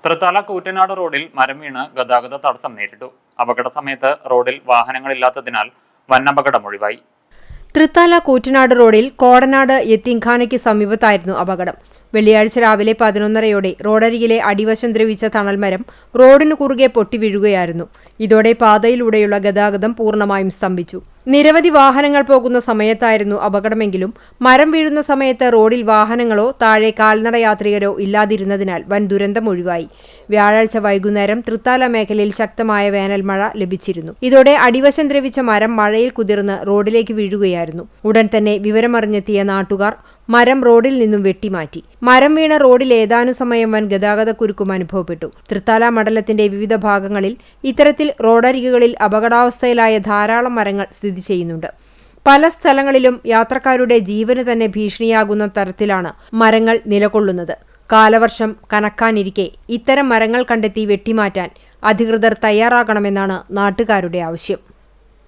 തൃത്താല കൂറ്റനാട് റോഡിൽ മരം വീണ് ഗതാഗത തടസ്സം നേരിട്ടു. അപകട സമയത്ത് റോഡിൽ വാഹനങ്ങളില്ലാത്തതിനാൽ വൻ അപകടം ഒഴിവായി. തൃത്താല കൂറ്റനാട് റോഡിൽ കോടനാട് യത്തീംഖാനയ്ക്ക് സമീപത്തായിരുന്നു അപകടം. വെള്ളിയാഴ്ച രാവിലെ 11:30 റോഡരികിലെ അടിവശം ദ്രവിച്ച തണൽമരം റോഡിനു കുറുകെ പൊട്ടിവീഴുകയായിരുന്നു. ഇതോടെ പാതയിലൂടെയുള്ള ഗതാഗതം പൂർണ്ണമായും സ്തംഭിച്ചു. നിരവധി വാഹനങ്ങൾ പോകുന്ന സമയത്തായിരുന്നു അപകടമെങ്കിലും മരം വീഴുന്ന സമയത്ത് റോഡിൽ വാഹനങ്ങളോ താഴെ കാൽനടയാത്രികരോ ഇല്ലാതിരുന്നതിനാൽ വൻ ദുരന്തം ഒഴിവായി. വ്യാഴാഴ്ച വൈകുന്നേരം തൃത്താല മേഖലയിൽ ശക്തമായ വേനൽ മഴ ലഭിച്ചിരുന്നു. ഇതോടെ അടിവശം ദ്രവിച്ച മരം മഴയിൽ കുതിർന്ന് റോഡിലേക്ക് വീഴുകയായിരുന്നു. ഉടൻ തന്നെ വിവരമറിഞ്ഞെത്തിയ നാട്ടുകാർ മരം റോഡിൽ നിന്നും വെട്ടിമാറ്റി. മരം വീണ റോഡിൽ ഏതാനും സമയം വൻ ഗതാഗതക്കുരുക്കും അനുഭവപ്പെട്ടു. തൃത്താല മണ്ഡലത്തിന്റെ വിവിധ ഭാഗങ്ങളിൽ ഇത്തരത്തിൽ റോഡരികുകളിൽ അപകടാവസ്ഥയിലായ ധാരാളം മരങ്ങൾ സ്ഥിതി ചെയ്യുന്നുണ്ട്. പല സ്ഥലങ്ങളിലും യാത്രക്കാരുടെ ജീവന് തന്നെ ഭീഷണിയാകുന്ന തരത്തിലാണ് മരങ്ങൾ നിലകൊള്ളുന്നത്. കാലവർഷം കനക്കാനിരിക്കെ ഇത്തരം മരങ്ങൾ കണ്ടെത്തി വെട്ടിമാറ്റാൻ അധികൃതർ തയ്യാറാകണമെന്നാണ് നാട്ടുകാരുടെ ആവശ്യം.